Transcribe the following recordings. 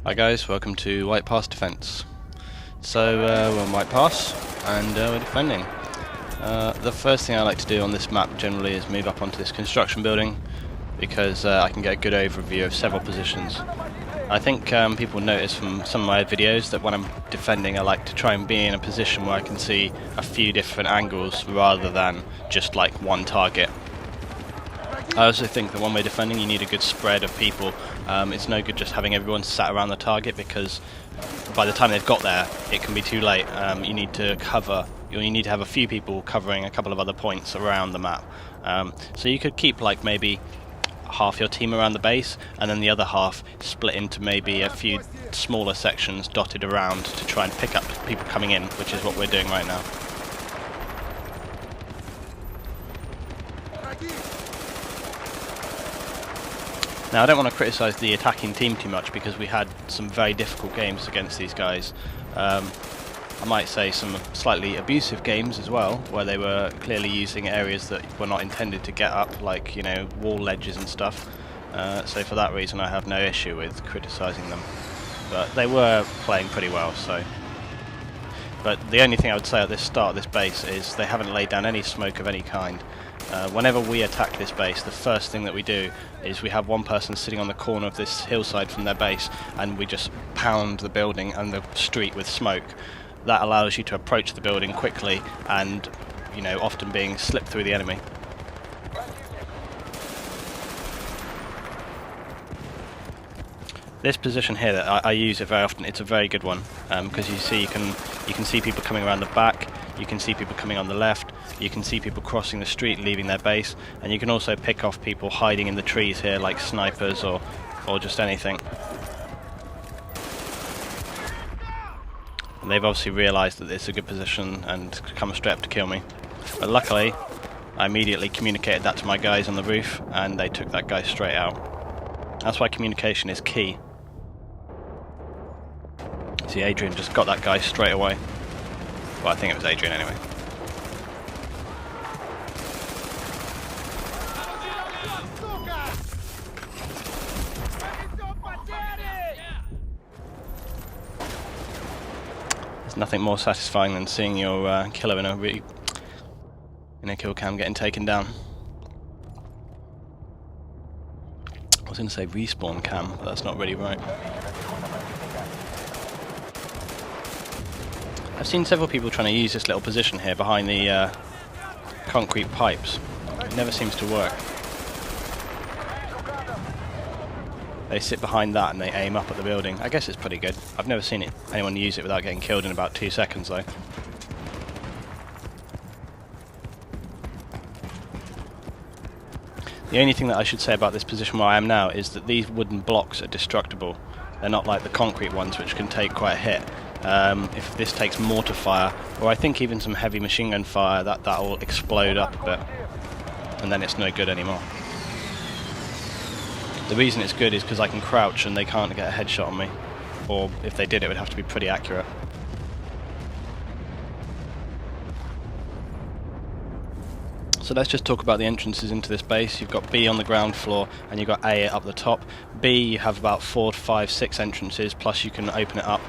Hi guys, welcome to White Pass Defense. So we're on White Pass and we're defending. The first thing I like to do on this map generally is move up onto this construction building because I can get a good overview of several positions. I think people notice from some of my videos that when I'm defending I like to try and be in a position where I can see a few different angles rather than just like one target. I also think that when we're defending you need a good spread of people. It's no good just having everyone sat around the target because by the time they've got there it can be too late. You need to have a few people covering a couple of other points around the map. So you could keep like maybe half your team around the base and then the other half split into maybe a few smaller sections dotted around to try and pick up people coming in, which is what we're doing right now. Now I don't want to criticise the attacking team too much because we had some very difficult games against these guys. I might say some slightly abusive games as well, where they were clearly using areas that were not intended to get up, like, you know, wall ledges and stuff. So for that reason I have no issue with criticising them. But they were playing pretty well, so... But the only thing I would say at this start of this base is they haven't laid down any smoke of any kind. Whenever we attack this base, the first thing that we do is we have one person sitting on the corner of this hillside from their base and we just pound the building and the street with smoke. That allows you to approach the building quickly and, you know, often being slipped through the enemy. This position here that I use it very often, it's a very good one because you can see people coming around the back, you can see people coming on the left, you can see people crossing the street leaving their base, and you can also pick off people hiding in the trees here like snipers or just anything. And they've obviously realised that it's a good position and come straight up to kill me. But luckily I immediately communicated that to my guys on the roof and they took that guy straight out. That's why communication is key. See, Adrian just got that guy straight away. Well, I think it was Adrian anyway. There's nothing more satisfying than seeing your killer in a kill cam getting taken down. I was going to say respawn cam, but that's not really right. I've seen several people trying to use this little position here behind the concrete pipes. It never seems to work. They sit behind that and they aim up at the building. I guess it's pretty good. I've never seen anyone use it without getting killed in about 2 seconds though. The only thing that I should say about this position where I am now is that these wooden blocks are destructible. They're not like the concrete ones which can take quite a hit. If this takes mortar fire, or I think even some heavy machine gun fire, that'll explode up a bit, and then it's no good anymore. The reason it's good is because I can crouch and they can't get a headshot on me, or if they did it would have to be pretty accurate. So let's just talk about the entrances into this base. You've got B on the ground floor and you've got A up the top. B, you have about 4, 5, 6 entrances, plus you can open it up.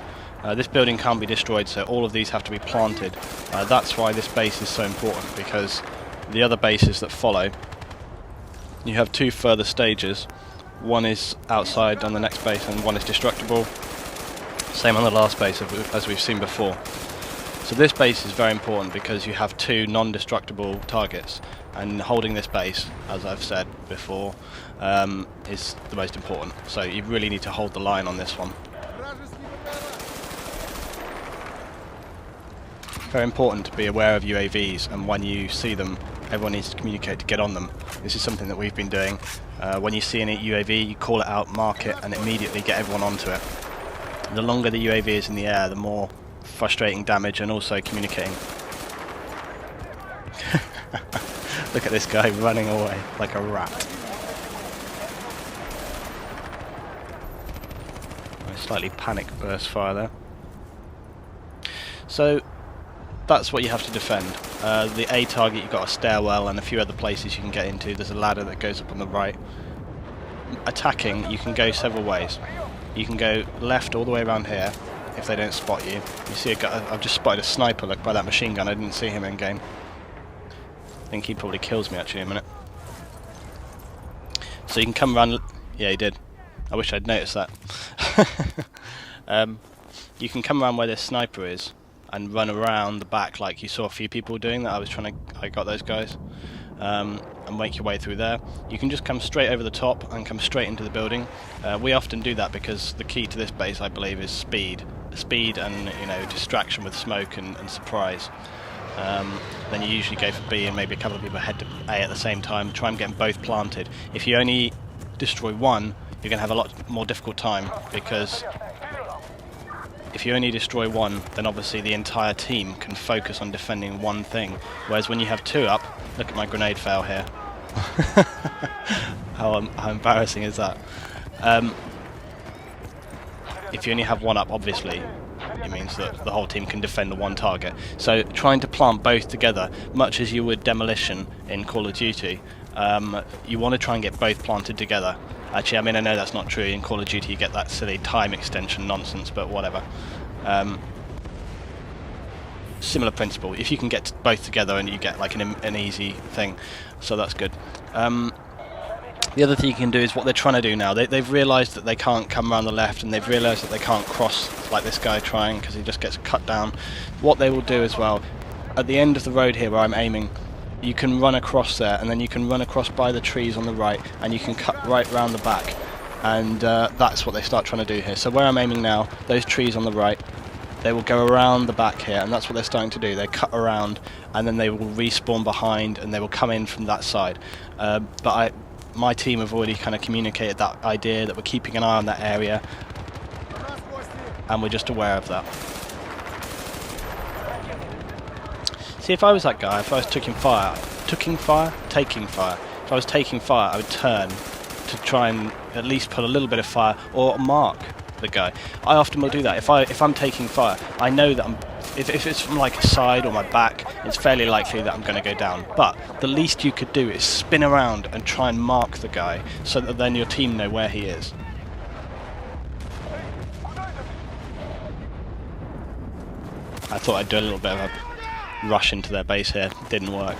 This building can't be destroyed, so all of these have to be planted. That's why this base is so important, because the other bases that follow, you have 2 further stages. One is outside on the next base and one is destructible. Same on the last base as we've seen before. So this base is very important because you have 2 non-destructible targets, and holding this base, as I've said before, is the most important. So you really need to hold the line on this one. Very important to be aware of UAVs, and when you see them, everyone needs to communicate to get on them. This is something that we've been doing. When you see any UAV, you call it out, mark it, and immediately get everyone onto it. The longer the UAV is in the air, the more frustrating damage and also communicating. Look at this guy running away like a rat. Slightly panic burst fire there. So that's what you have to defend. The A target, you've got a stairwell and a few other places you can get into. There's a ladder that goes up on the right. Attacking, you can go several ways. you can go left all the way around here if they don't spot you. You see a guy, I've just spotted a sniper look by that machine gun. I didn't see him in game. I think he probably kills me actually in a minute. So you can come around. Yeah, he did. I wish I'd noticed that. You can come around where this sniper is and run around the back like you saw a few people doing that. I got those guys. And make your way through there. You can just come straight over the top and come straight into the building. We often do that because the key to this base, I believe, is speed. Speed and, you know, distraction with smoke and surprise. Then you usually go for B and maybe a couple of people head to A at the same time. Try and get them both planted. If you only destroy one, you're going to have a lot more difficult time, because if you only destroy one, then obviously the entire team can focus on defending one thing. Whereas when you have two up, look at my grenade fail here. How embarrassing is that? If you only have one up, obviously, it means that the whole team can defend the one target. So trying to plant both together, much as you would demolition in Call of Duty, you want to try and get both planted together. Actually, I mean, I know that's not true. In Call of Duty you get that silly time extension nonsense, but whatever. Similar principle. If you can get both together and you get like an easy thing, so that's good. The other thing you can do is what they're trying to do now. They've realised that they can't come around the left, and they've realised that they can't cross like this guy trying, because he just gets cut down. What they will do as well, at the end of the road here where I'm aiming, you can run across there, and then you can run across by the trees on the right, and you can cut right round the back, and that's what they start trying to do here. So where I'm aiming now, those trees on the right, they will go around the back here, and that's what they're starting to do. They cut around, and then they will respawn behind, and they will come in from that side. But my team have already kind of communicated that idea, that we're keeping an eye on that area, and we're just aware of that. See, if I was that guy, if I was taking fire, if I was taking fire, I would turn to try and at least put a little bit of fire, or mark the guy. I often will do that. If I'm taking fire, I know that if it's from like a side or my back, it's fairly likely that I'm going to go down. But the least you could do is spin around and try and mark the guy, so that then your team know where he is. I thought I'd do a little bit of a rush into their base here. Didn't work.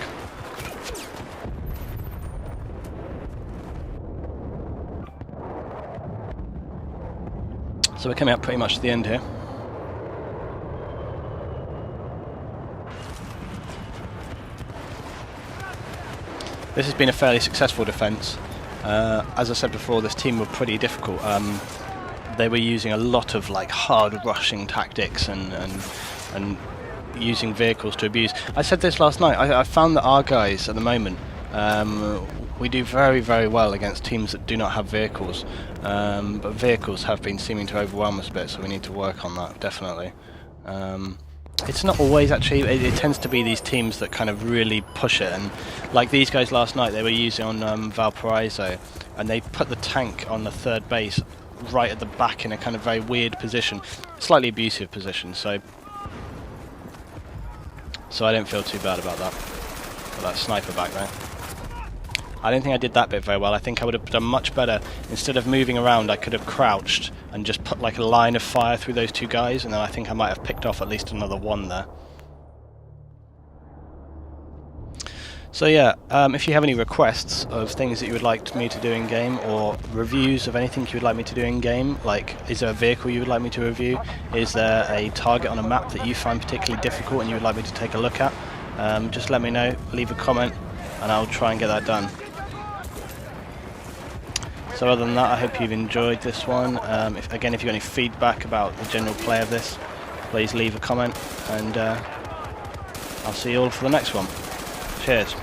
So we're coming up pretty much to the end here. This has been a fairly successful defence. As I said before, this team were pretty difficult. They were using a lot of like hard rushing tactics and using vehicles to abuse. I said this last night. I found that our guys at the moment, we do very, very well against teams that do not have vehicles. But vehicles have been seeming to overwhelm us a bit, so we need to work on that, definitely. It's not always, actually. It tends to be these teams that kind of really push it, and like these guys last night, they were using on Valparaiso, and they put the tank on the third base right at the back in a kind of very weird position, slightly abusive position, so I don't feel too bad about that. Got that sniper back there. I don't think I did that bit very well. I think I would have done much better. Instead of moving around, I could have crouched and just put like a line of fire through those two guys, and then I think I might have picked off at least another one there. So yeah, if you have any requests of things that you would like me to do in game, or reviews of anything you would like me to do in game, like is there a vehicle you would like me to review, is there a target on a map that you find particularly difficult and you would like me to take a look at, just let me know, leave a comment, and I'll try and get that done. So other than that, I hope you've enjoyed this one. If you've got any feedback about the general play of this, please leave a comment, and I'll see you all for the next one. Cheers.